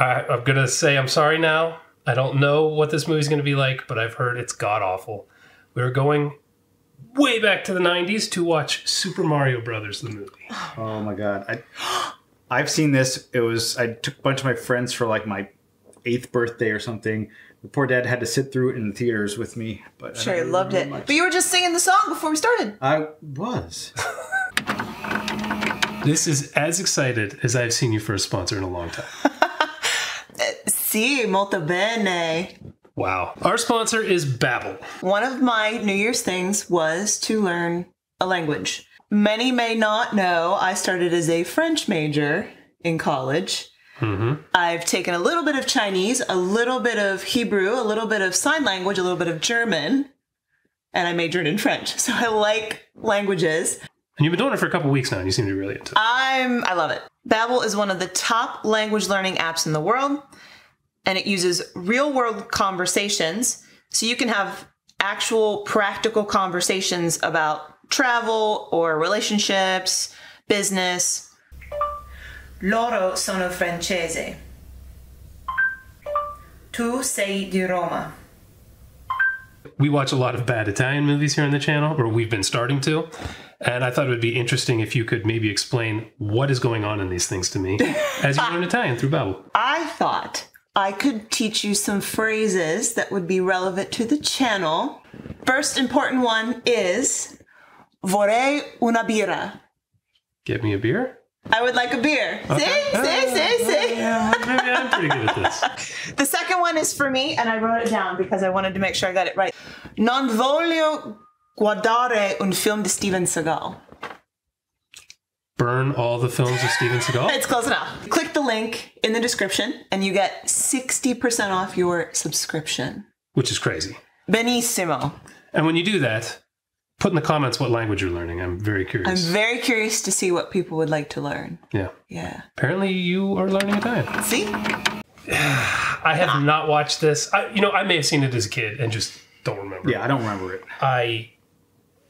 I'm going to say I'm sorry now. I don't know what this movie's going to be like, but I've heard it's god-awful. We're going way back to the 90s to watch Super Mario Brothers, the movie. Oh my God. I've seen this. I took a bunch of my friends for like my 8th birthday or something. The poor dad had to sit through it in the theaters with me. But sure, he loved it. But you were just singing the song before we started. I was. This is as excited as I've seen you for a sponsor in a long time. Sì, molto bene. Wow. Our sponsor is Babbel. One of my New Year's things was to learn a language. Many may not know I started as a French major in college. I've taken a little bit of Chinese, a little bit of Hebrew, a little bit of sign language, a little bit of German, and I majored in French. So I like languages. And you've been doing it for a couple weeks now, and you seem to be really into it. I love it. Babbel is one of the top language learning apps in the world, and it uses real-world conversations, so you can have actual practical conversations about travel or relationships, business. Loro sono francese. Tu sei di Roma. We watch a lot of bad Italian movies here on the channel, or we've been starting to. And I thought it would be interesting if you could maybe explain what is going on in these things to me as you learn Italian through Babbel. I thought I could teach you some phrases that would be relevant to the channel. First important one is vorrei una birra. Get me a beer? I would like a beer. Okay. See? Yeah, maybe I'm pretty good at this. The second one is for me, and I wrote it down because I wanted to make sure I got it right. Non voglio guardare un film di Steven Seagal. Burn all the films of Steven Seagal? It's close enough. Click the link in the description, and you get 60% off your subscription. Which is crazy. Benissimo. And when you do that, put in the comments what language you're learning. I'm very curious. I'm very curious to see what people would like to learn. Yeah. Yeah. Apparently you are learning Italian. See? I have not watched this. I may have seen it as a kid and just don't remember. Yeah, I don't remember it.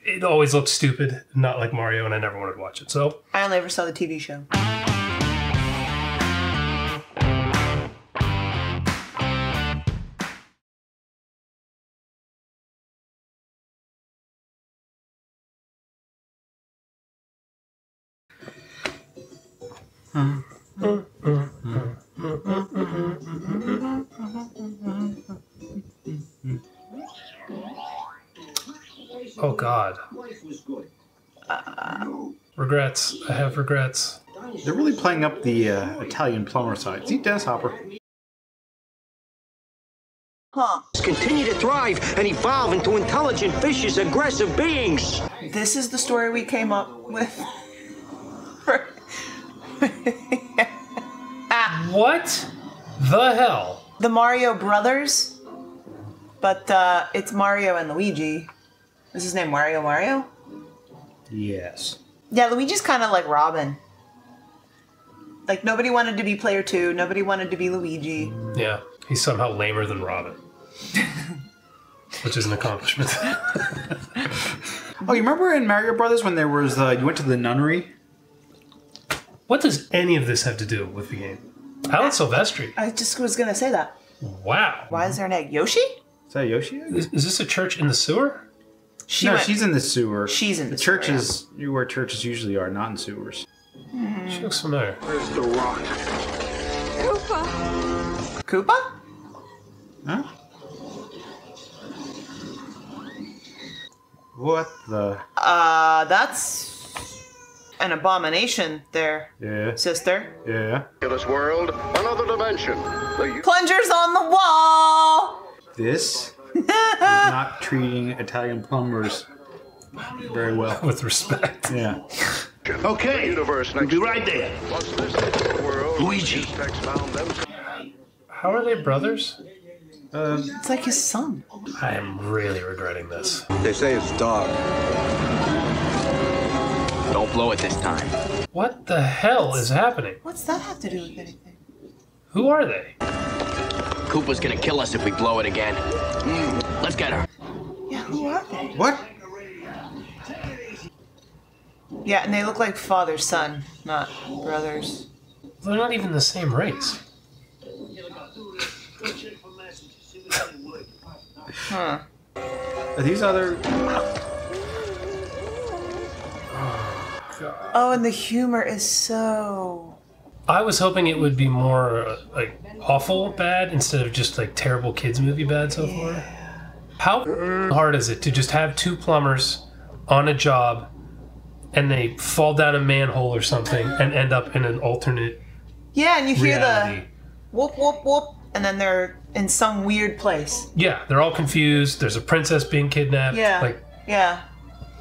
It always looked stupid, not like Mario, and I never wanted to watch it. So I only ever saw the TV show. Oh God. Regrets. I have regrets. They're really playing up the Italian plumber side. See, Dennis Hopper. Huh. Continue to thrive and evolve into intelligent, vicious, aggressive beings. This is the story we came up with. What the hell? The Mario Brothers, but it's Mario and Luigi. Is his name Mario? Yes. Yeah, Luigi's kind of like Robin. Like, nobody wanted to be player 2, nobody wanted to be Luigi. Yeah, he's somehow lamer than Robin. Which is an accomplishment. Oh, you remember in Mario Brothers when there was, you went to the nunnery? What does any of this have to do with the game? Alan Silvestri. I just was going to say that. Wow. Why is there an egg? Yoshi? Is that Yoshi? Is this a church in the sewer? She's in the sewer. She's in the sewer. sewer, Churches, where churches usually are, not in sewers. She looks familiar. Where's the rock? Koopa? Huh? What the? That's an abomination there, Yeah. sister. Yeah. This world, another dimension. Plungers on the wall! This is not treating Italian plumbers very well. With respect. Yeah. Okay, we'll be right there. Luigi. How are they brothers? It's like his son. I am really regretting this. They say it's dark. Don't blow it this time. What the hell is happening? What's that have to do with anything? Who are they? Koopa's gonna kill us if we blow it again. Let's get her. Yeah, who are they? What? Yeah, and they look like father-son, not brothers. They're not even the same race. Huh. Are these other... Oh, and the humor is so... I was hoping it would be more like awful bad instead of just like terrible kids movie bad so far. How hard is it to just have two plumbers on a job and they fall down a manhole or something and end up in an alternate Yeah, and you hear reality? the whoop, whoop, whoop, and then they're in some weird place. Yeah, they're all confused. There's a princess being kidnapped. Yeah. Like Yeah.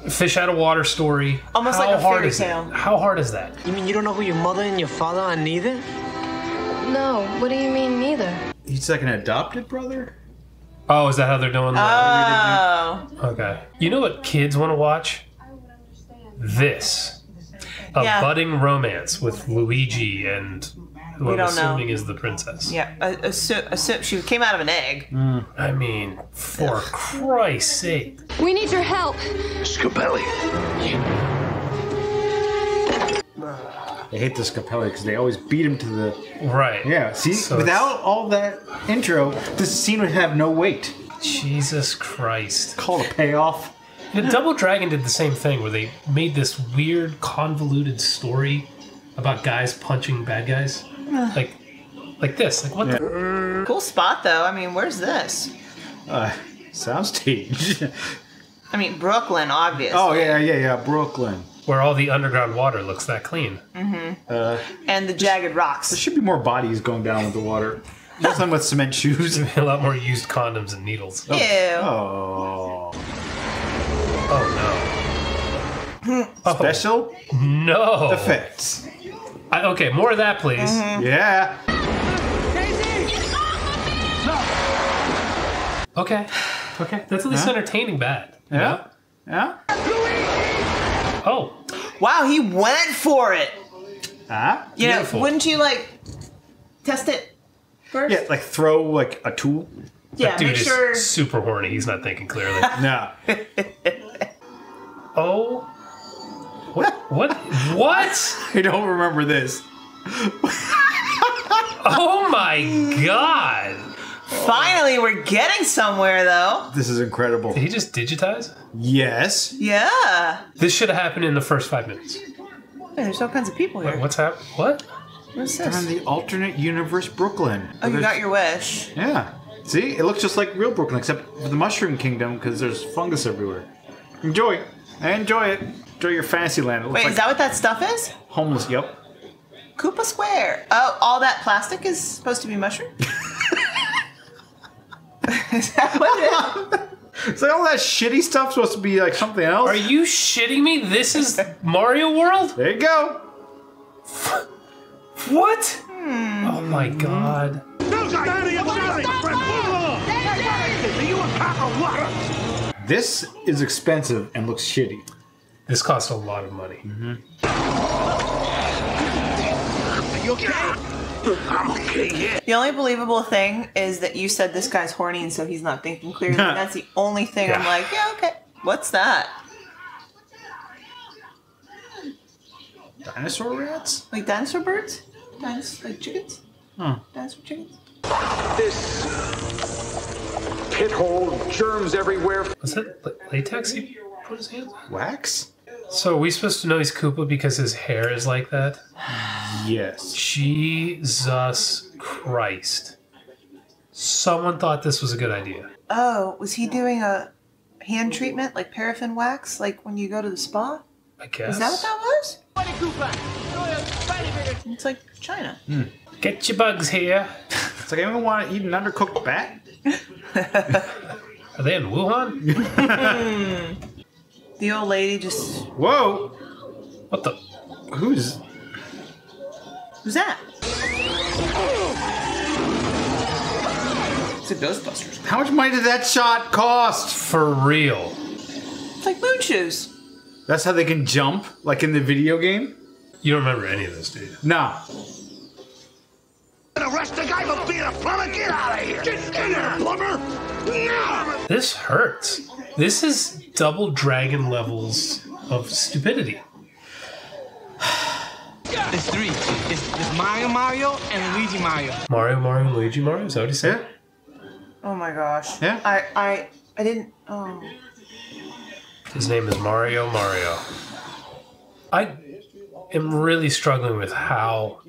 fish out of water story. Almost How like a hard fairy is it? tale. How hard is that? You mean you don't know who your mother and your father are neither? No, what do you mean neither? He's like an adopted brother? Oh, is that how they're doing that? Oh. Okay. You know what kids want to watch? This. A Yeah. budding romance with Luigi and who We I'm don't know. assuming is the princess. Yeah. She came out of an egg. I mean, for Christ's sake. We need your help. Scapelli. I hate the Scapelli because they always beat him to the... Right. Yeah, see? So Without all that intro, this scene would have no weight. Jesus Christ. Called a payoff. You know, Double Dragon did the same thing where they made this weird, convoluted story about guys punching bad guys. Like this. Like, what the... Cool spot, though. I mean, where's this? Soundstage. I mean, Brooklyn, obviously. Oh, yeah, Brooklyn. Where all the underground water looks that clean. And the jagged There rocks. should be more bodies going down with the water. Nothing with cement shoes. A lot more used condoms and needles. Ew. Oh. Oh, no. Oh, Special no. effects. Okay, more of that, please. Yeah. Okay. That's at least entertaining bad. you know? Yeah. Oh. Wow, he went for it. You know, Beautiful. wouldn't you, like, test it first? Yeah, like throw like a tool. Yeah, That dude make is sure. super horny. He's not thinking clearly. No. Oh. What? I don't remember this. Oh my god. Finally, we're getting somewhere, though. This is incredible. Did he just digitize? Yes. Yeah. This should have happened in the first 5 minutes. Hey, there's all kinds of people here. What's happening? What? What's On this? the alternate universe Brooklyn. Oh, you got your wish. Yeah. See, it looks just like real Brooklyn, except for the Mushroom Kingdom, because there's fungus everywhere. Enjoy. I enjoy it. Enjoy your fantasy land. It looks Wait, like is that what that stuff is? homeless. Yep. Koopa Square. Oh, all that plastic is supposed to be mushroom? Is that what it is? It's like all that shitty stuff supposed to be like something else. Are you shitting me? This is Mario World? There you go. What? Oh my god. This is expensive and looks shitty. This cost a lot of money. You okay? I'm okay, yeah. The only believable thing is that you said this guy's horny and so he's not thinking clearly. That's the only thing I'm Yeah. like, yeah, okay. What's that? Dinosaur rats? Like dinosaur birds? Like chickens? Huh. Dinosaur chickens? This pit hole, germs everywhere. Was that latex he put his hands on? Wax? So are we supposed to know he's Koopa because his hair is like that? Yes. Jesus Christ. Someone thought this was a good idea. Oh, was he doing a hand treatment like paraffin wax, like when you go to the spa? I guess. Is that what that was? It's like China. Get your bugs here. It's like anyone want to eat an undercooked bat? Are they in Wuhan? The old lady just... Whoa! What the? Who's... Who's that? It's a Ghostbusters. How much money did that shot cost? For real. It's like moon shoes. That's how they can jump, like in the video game? You don't remember any of this, do you? Nah. Arrest the guy for being a plumber. Get out of here. Get in there, plumber. No. This hurts. This is Double Dragon levels of stupidity. There's three. It's Mario and Luigi Mario. Mario, and Luigi, Mario? Is that what he said? Oh my gosh. Yeah. I didn't. Oh. His name is Mario. I am really struggling with how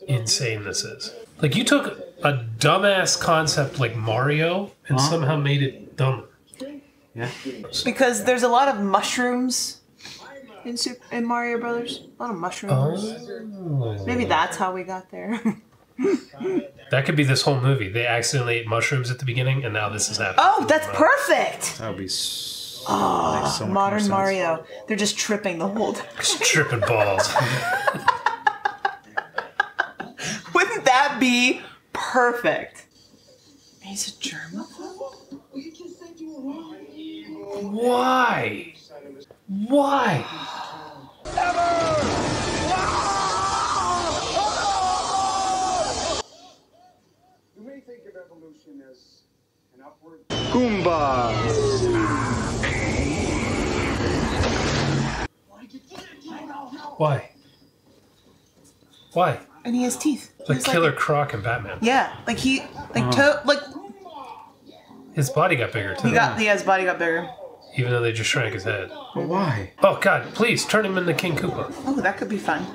insane this is. Like, you took a dumbass concept like Mario and somehow made it dumb. Yeah. Because there's a lot of mushrooms in Mario Brothers. A lot of mushrooms. Oh. Maybe that's how we got there. That could be this whole movie. They accidentally ate mushrooms at the beginning, and now this is happening. Oh, that's perfect. That would be makes so much more Modern sense. Mario. They're just tripping the whole time. Just tripping balls. Wouldn't that be perfect? He's a germaphobe? Why? Why? You may think of evolution as an upward. Goomba. Why? Why? And he has teeth. Like He's Killer Croc and Batman. Yeah, like he, His body got bigger too. his body got bigger. Even though they just shrank his head. But why? Oh God! Please turn him into King Koopa Oh, that could be fun.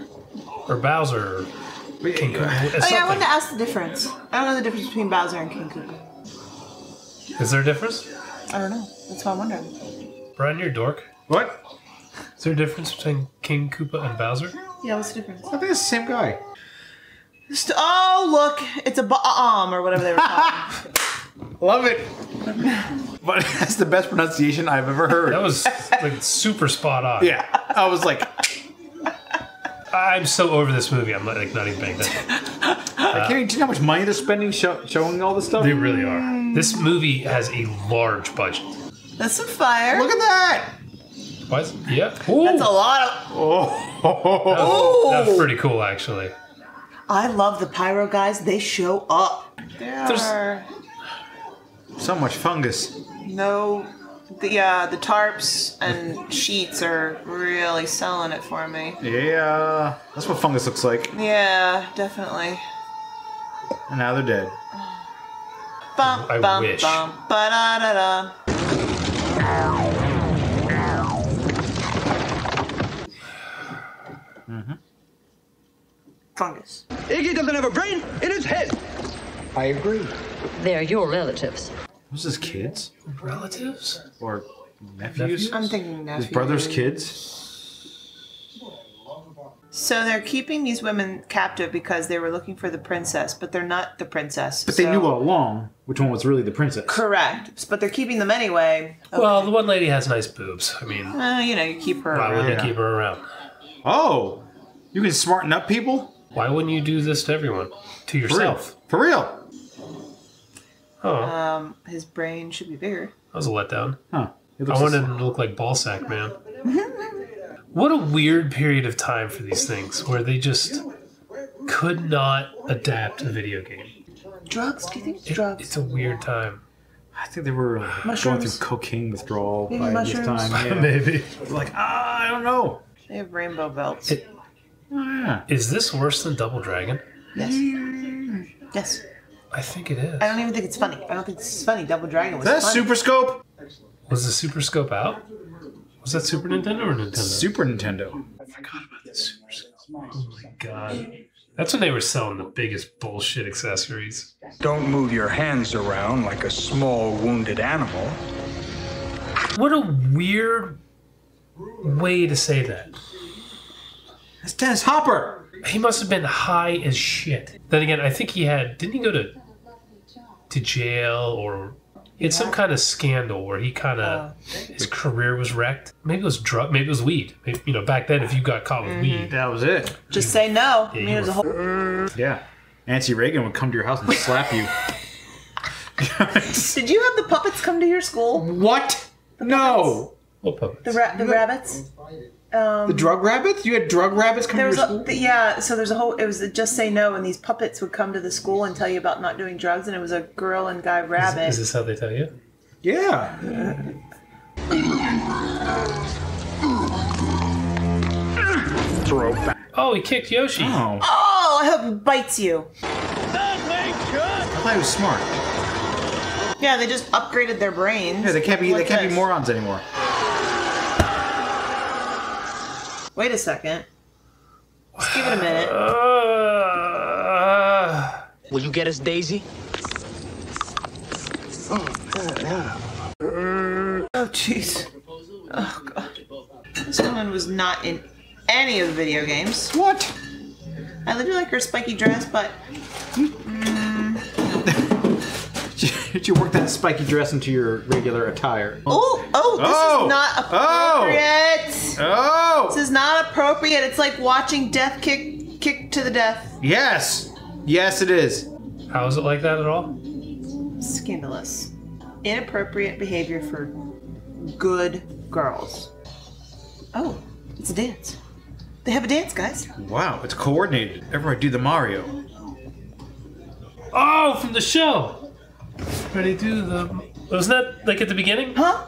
or Bowser or King Koopa. Oh yeah, I Something. wanted to ask the difference. I don't know the difference between Bowser and King Koopa. Is there a difference? I don't know. That's what I'm wondering. Brian, you're a dork. What? Is there a difference between King Koopa and Bowser? Yeah, what's the difference? I think it's the same guy. Oh, look, it's a or whatever they were called. Love it. But that's the best pronunciation I've ever heard. That was like super spot on. Yeah. I was like, I'm so over this movie. I'm not even paying attention. I can't even tell you how much money they're spending showing all this stuff. They really are. This movie has a large budget. That's some fire. Look at that. What? Yeah. Ooh. That's a lot of. That was pretty cool, actually. I love the pyro guys. They show up. There's- There So much fungus. no. The tarps and sheets are really selling it for me. Yeah. That's what fungus looks like. Yeah, definitely. And now they're dead. Bum, I bum, wish. bum, ba-da-da-da. Fungus. Iggy doesn't have a brain in his head. I agree. They're your relatives. Was his kids? Relatives? Or nephews? I'm thinking nephews. His brother's kids? So they're keeping these women captive because they were looking for the princess, but they're not the princess. But they knew all along which one was really the princess. Correct. But they're keeping them anyway. Well, the one lady has nice boobs. I mean, You keep her why around. wouldn't they keep her around? Oh! You can smarten up people? Why wouldn't you do this to everyone? To yourself? For real? Oh, His brain should be bigger. that was a letdown. Huh. I wanted him to look like Ballsack Man. What a weird period of time for these things, where they just could not adapt a video game. Drugs? Do you think it's drugs? It's a weird time. I think they were going Mushrooms? through cocaine withdrawal Maybe by mushrooms? this time. Yeah. Maybe. Like, I don't know. They have rainbow belts. Oh, yeah. Is this worse than Double Dragon? Yes. Yes. I think it is. I don't even think it's funny. I don't think this is funny. Double Dragon was Is that funny. Super Scope? Was the Super Scope out? Was that Super Nintendo or Nintendo? Super Nintendo. I forgot about the Super Scope. Oh my god. That's when they were selling the biggest bullshit accessories. Don't move your hands around like a small wounded animal. What a weird way to say that. That's Dennis Hopper. He must have been high as shit. Then again, I think didn't he go to jail, or he had some kind of scandal where he kind of his career was wrecked. Maybe it was maybe it was weed. Maybe, back then if you got caught with weed, That was it. Just say no. Yeah, I mean, there's a whole. Yeah. Nancy Reagan would come to your house and slap you. Did you have the puppets come to your school? What? No. what puppets? The rabbits? The drug rabbits? You had drug rabbits come to There your was school? yeah, so there's a whole, it was a Just Say No, and these puppets would come to the school and tell you about not doing drugs, and it was a girl and guy rabbit. Is this how they tell you? Yeah. Throw back. Oh, he kicked Yoshi. Oh. Oh, I hope he bites you. I thought he was smart. Yeah, they just upgraded their brains. Yeah, they can't be morons anymore. Wait a second. Let's give it a minute. Will you get us Daisy? Oh, jeez. Oh, God. This woman was not in any of the video games. What? I do like her spiky dress, but... Did you work that spiky dress into your regular attire? This is not appropriate. Oh! This is not appropriate. It's like watching death kick to the death. Yes! Yes, it is. How is it like that at all? Scandalous. Inappropriate behavior for good girls. Oh, it's a dance. They have a dance, guys. Wow, it's coordinated. Everybody do the Mario. Oh, from the show. Ready to do the... Wasn't that like at the beginning? Huh?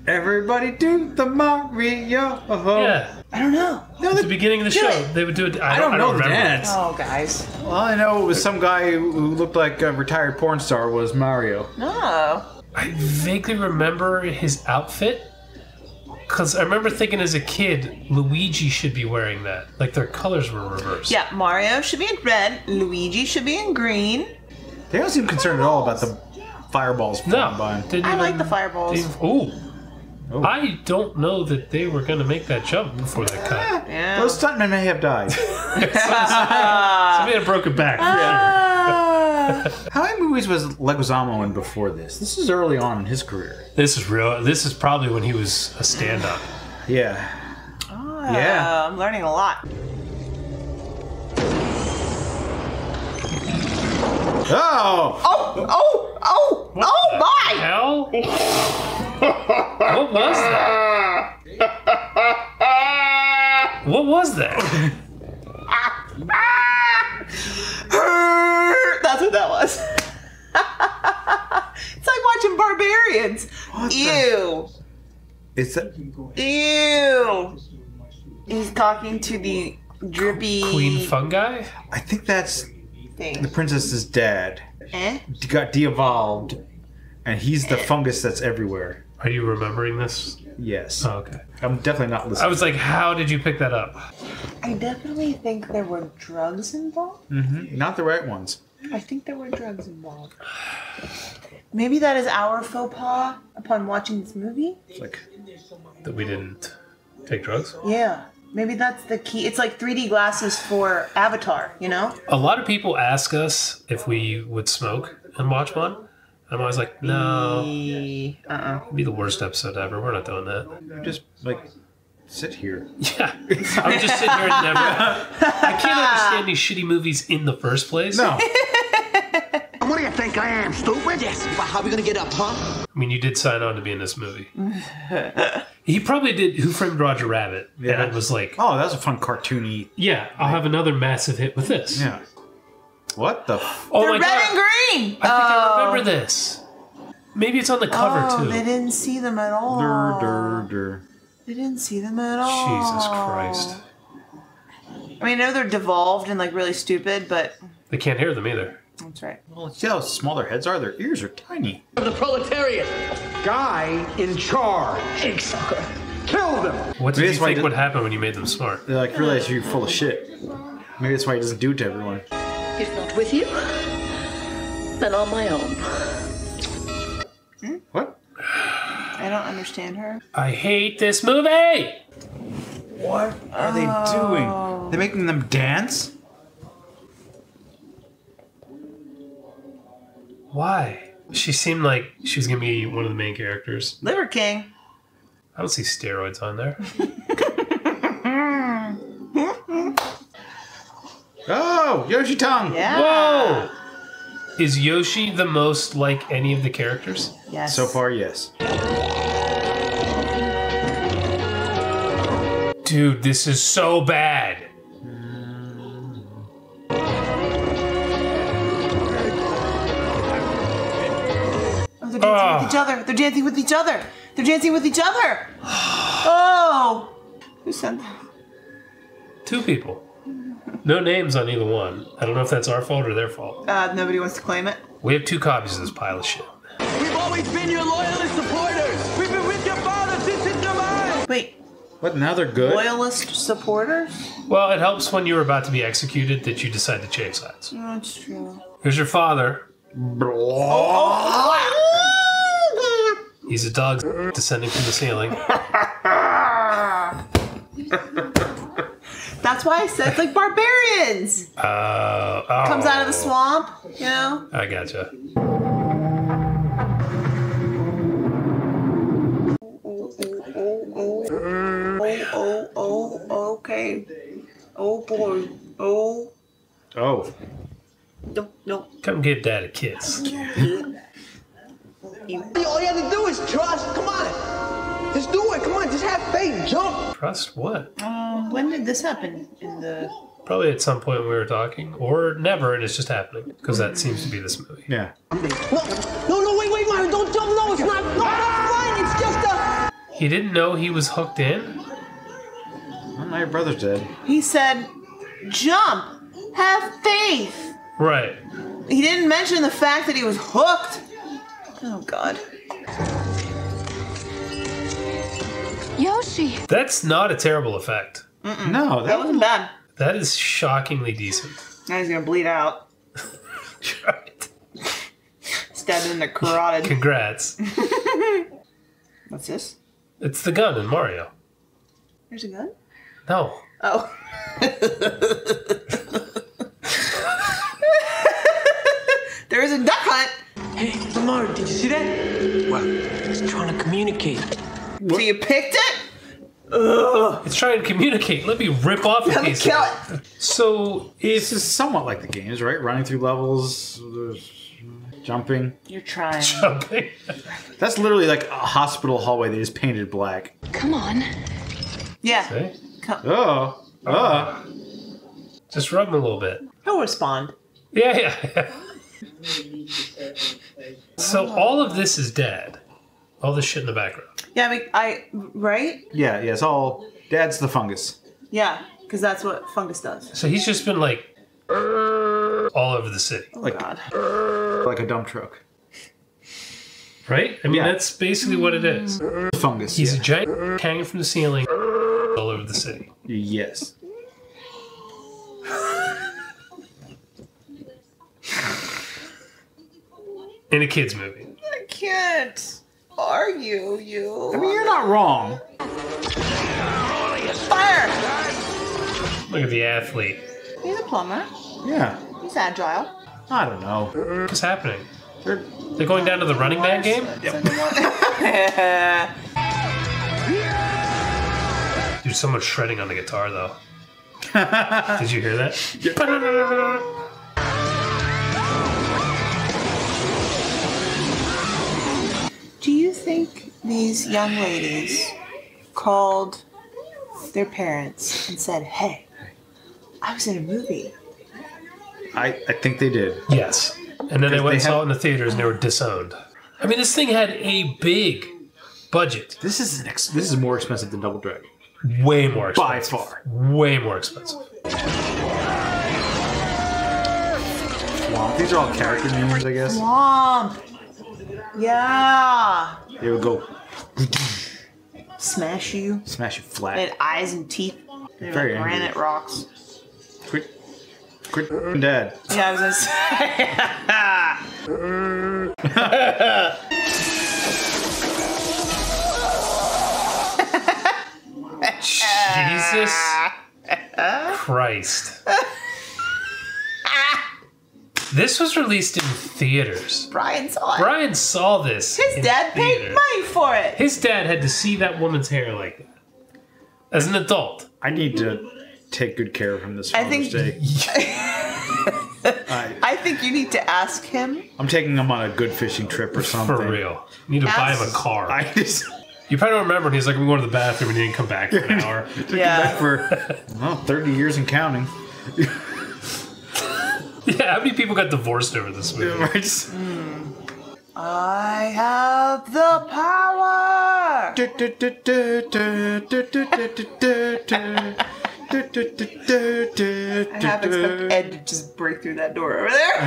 Everybody do the Mario. Yeah. I don't know. At the beginning of the show, they would do it. I don't know the remember. dance. Oh, guys. All I know was some guy who looked like a retired porn star was Mario. No. I vaguely remember his outfit. Because I remember thinking as a kid, Luigi should be wearing that. Like their colors were reversed. Yeah, Mario should be in red. Luigi should be in green. They don't seem concerned at all about the fireballs flying by him. I like the fireballs. Oh. I don't know that they were going to make that jump before that cut. Yeah. Those stuntmen may have died. Somebody had broke a back. How many movies was Leguizamo in before this? This is early on in his career. This is real. This is probably when he was a stand-up. Yeah. Oh, Yeah. I'm learning a lot. Oh my! Hell? What was that? What was that? That's what that was. It's like watching Barbarians. Ew. Is that Ew. He's talking to the drippy Queen Fungi? I think that's thing. the princess's dad. Eh? Got de-evolved, and he's the fungus that's everywhere. Are you remembering this? Yes. Oh, okay. I'm definitely not listening. I was like, how did you pick that up? I definitely think there were drugs involved. Mm-hmm. Not the right ones. I think there were drugs involved. Maybe that is our faux pas upon watching this movie. It's like That we didn't take drugs? Yeah. Maybe that's the key. It's like 3D glasses for Avatar, you know? A lot of people ask us if we would smoke and watch one. I'm always like, no. It'd be the worst episode ever. We're not doing that. just like sit here. Yeah. I'm just sitting here and never... I can't understand these shitty movies in the first place. No. What do you think I am, stupid? Yes, but how are we gonna get up, huh? I mean, you did sign on to be in this movie. He probably did Who Framed Roger Rabbit. Yeah. And it was like, Oh, that was a fun cartoony. yeah, I'll have another massive hit with this. Yeah. What the? Oh They're my red God. and green! I think I remember this. Maybe it's on the cover, too. They didn't see them at all. Dur. They didn't see them at all. Jesus Christ. I mean, I know they're devolved and like really stupid, but They can't hear them either. that's right. Well, see how small their heads are? Their ears are tiny. The proletariat. Guy in charge. Kill them. What did Maybe you that's why think he would happen when you made them smart? They like realize you're full of shit. Maybe that's why he doesn't do it to everyone. If not with you, then on my own. What? I don't understand her. I hate this movie! What are they doing? They're making them dance? Why? She seemed like she was going to be one of the main characters. Liver King. I don't see steroids on there. Oh, Yoshi Tongue. Yeah. Whoa! Is Yoshi the most like any of the characters? Yes. So far, yes. Dude, this is so bad. Oh, they're dancing with each other. They're dancing with each other. They're dancing with each other. Oh. Who sent that? 2 people. No names on either one. I don't know if that's our fault or their fault. Nobody wants to claim it. We have 2 copies of this pile of shit. We always been your loyalist supporters. We've been with your father since his demise. Wait, What? Now they're good? loyalist supporters? Well, it helps when you're about to be executed that you decide to change sides. That's true. Here's your father. He's a dog descending from the ceiling. That's why I said it's like barbarians. Comes out of the swamp, you know? I gotcha. Okay. Oh boy. Oh. Oh. No. Come give Dad a kiss. All you have to do is trust. Come on. Just do it. Come on. Just have faith. Jump. Trust what? When did this happen in the... Probably at some point we were talking, or never, and it's just happening because that seems to be this movie. Yeah. No, wait, Mario. Don't jump. No, it's not. No, that's fine. It's just a... He didn't know he was hooked in? Well, now your brother's dead. He said, jump. Have faith. Right. He didn't mention the fact that he was hooked. Oh, God. Yoshi. That's not a terrible effect. No, That wasn't bad. That is shockingly decent. Now he's gonna bleed out. Right. Stabbed in the carotid. Congrats. What's this? It's the gun in Mario. There's a gun? No. Oh. There is a duck hunt. Hey, Lamar, did you see that? What? It's trying to communicate. So you picked it? It's trying to communicate. Let me rip off a Let me piece kill of it. So This is somewhat like the games, right? Running through levels, jumping. You're trying. Jumping. That's literally like a hospital hallway they just painted black. Come on. Yeah. See? Oh. Just rub him a little bit. He'll respond. Yeah. So all of this is Dad. All this shit in the background. Yeah, right? Yeah, it's all... Dad's the fungus. Yeah, because that's what fungus does. So he's just been like all over the city. Oh, Like- God. Like a dump truck. Right? I mean, Yeah. that's basically what it is. Fungus, He's yeah. a giant hanging from the ceiling all over the city. Yes. In a kid's movie. I can't. Are you? I mean, you're not wrong. Fire! Look at the athlete. He's a plumber. Yeah. He's agile. I don't know. What's happening? They're going down to the Running Man game? Dude, someone's shredding on the guitar, though. Did you hear that? Do you think these young ladies called their parents and said, hey, I was in a movie? I think they did. Yes. And then they went and they saw have- it in the theaters and they were disowned. I mean, this thing had a big budget. This is more expensive than Double Dragon. Way more By expensive. far. Way more expensive. Wow. These are all character names, I guess. Womp. Yeah. They would go Smash you. smash you flat. They had eyes and teeth. They were Very like angry. granite rocks. Quit, Dad. Yeah, I was gonna Jesus Christ. This was released in theaters. Brian saw it. Brian saw this. His in dad paid theaters. money for it. His dad had to see that woman's hair like that. As an adult. I need to take good care of him this I Father's think- Day. I think you need to ask him. I'm taking him on a good fishing trip or something. For real. You need to buy him a car. You probably don't remember. And he's like, I'm going to the bathroom, and he didn't come back for an hour. Took him back for 30 years and counting. Yeah, how many people got divorced over this movie? I have the power. I half expect Ed to just break through that door over there.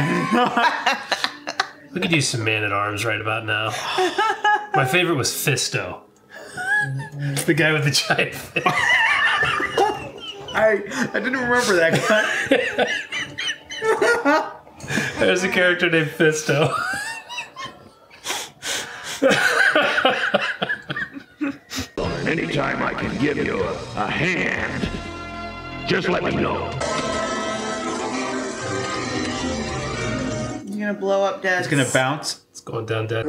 We could use some Man-at-Arms right about now. My favorite was Fisto. The guy with the giant fist. I didn't remember that guy. There's a character named Fisto. Anytime I can give you a hand, just let me know. You're gonna blow up Dad. It's gonna bounce. It's going down dead.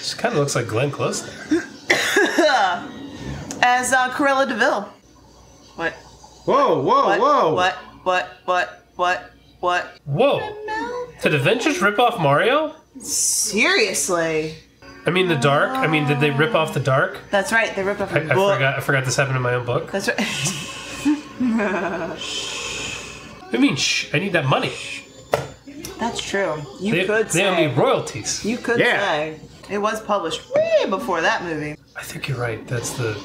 She kind of looks like Glenn Close there. As Cruella DeVille. What? Whoa, whoa, what? whoa. What? Whoa. Did Avengers rip off Mario? Seriously? I mean, The Dark? I mean, did they rip off The Dark? That's right, they ripped off a I book. I forgot this happened in my own book. That's right. I mean, shh. I need that money. That's true. They owe me royalties. You could say. It was published way before that movie. I think you're right. That's the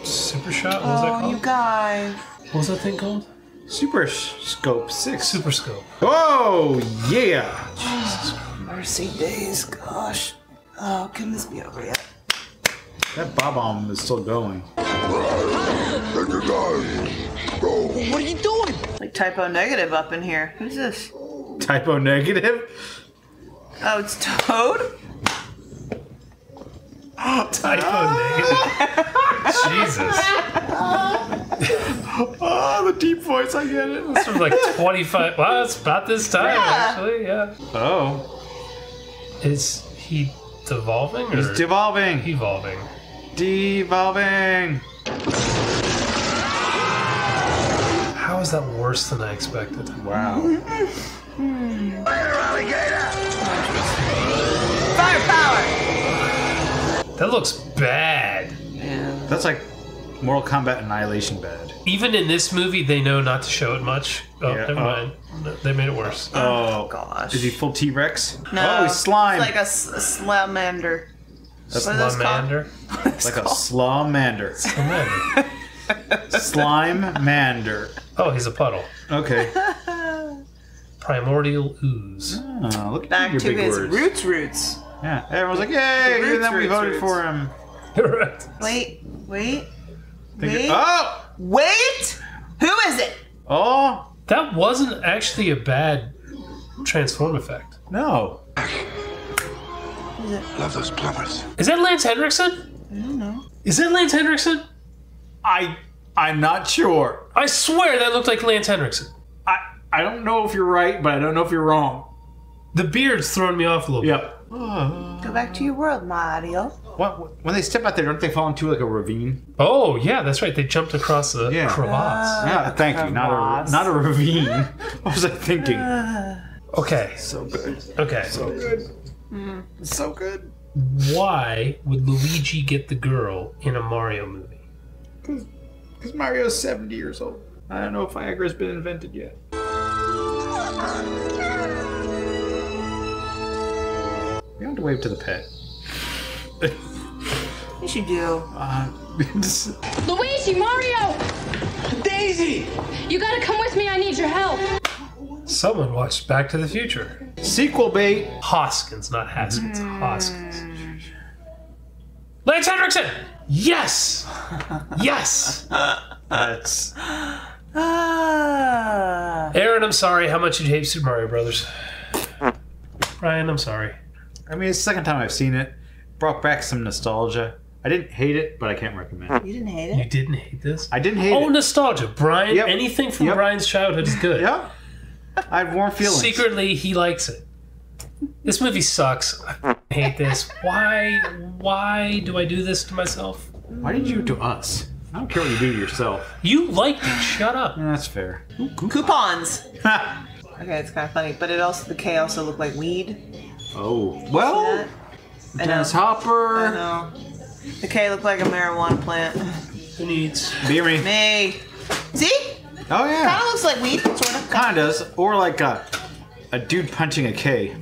Super Shot? What was that called? You guys. What was that thing called? Super Scope 6. Super Scope. Oh, yeah. Jesus mercy days, gosh. Oh, can this be over yet? That bob-omb is still going. What are you doing? Like typo negative up in here. Who's this? Typo negative? Oh, it's Toad? Typo negative. Jesus. Oh, the deep voice, I get it. This was like 25. Well, it's about this time, actually, yeah. Oh. Is he devolving? Or He's devolving. Evolving. Devolving. How is that worse than I expected? Wow. Firepower! That looks bad. Yeah. That's like Mortal Kombat Annihilation bad. Even in this movie, they know not to show it much. Oh, Yeah. never mind. No, they made it worse. Oh, gosh. Is he full T-Rex? No. Oh, he's slime. It's like a slamander. That's What is this called? Slamander. Like a slamander. Slamander. Slime-mander. Oh, he's a puddle. Okay. Primordial ooze. Oh, look Back at your to big his words. roots. Yeah, everyone's like, yay! The Even then we roots, voted roots. for him. Right. Wait. Oh! Wait! Who is it? Oh! That wasn't actually a bad transform effect. No. Love those plumbers. Is that Lance Henriksen? I don't know. Is that Lance Henriksen? I'm not sure. I swear that looked like Lance Henriksen. I don't know if you're right, but I don't know if you're wrong. The beard's throwing me off a little bit. Yep. Go back to your world, Mario. When they step out there, don't they fall into like a ravine? Oh, yeah, that's right. They jumped across the crevasse. Yeah, thank you. Not a ravine. What was I thinking? Okay. So good. Okay. So good. So good. Why would Luigi get the girl in a Mario movie? Because Mario's 70 years old. I don't know if Viagra's been invented yet. You have to wave to the pet. Yes, you do. Luigi, Mario! Daisy! You gotta come with me, I need your help. Someone watched Back to the Future. Sequel bait. Hoskins, not Haskins. Hoskins. Lance Henriksen! Yes! Yes! That's... Aaron, I'm sorry how much you hate Super Mario Brothers. Brian, I'm sorry. I mean, it's the second time I've seen it. Brought back some nostalgia. I didn't hate it, but I can't recommend it. You didn't hate You it? didn't hate this? I didn't hate it. Oh, nostalgia. Brian, Yep. anything from Yep. Brian's childhood is good. Yep. I have warm feelings. Secretly, he likes it. This movie sucks. I hate this. Why do I do this to myself? Why did you do to us? I don't care what you do to yourself. You liked it. Shut up. Yeah, that's fair. Coupons. Okay, it's kind of funny, but the K also looked like weed. Oh. Well, Dennis Hopper. I know. The K looked like a marijuana plant. Who needs? Beery. Me. See? Oh, yeah. Kind of looks like weed, sort of. Kind of. Or like a dude punching a K.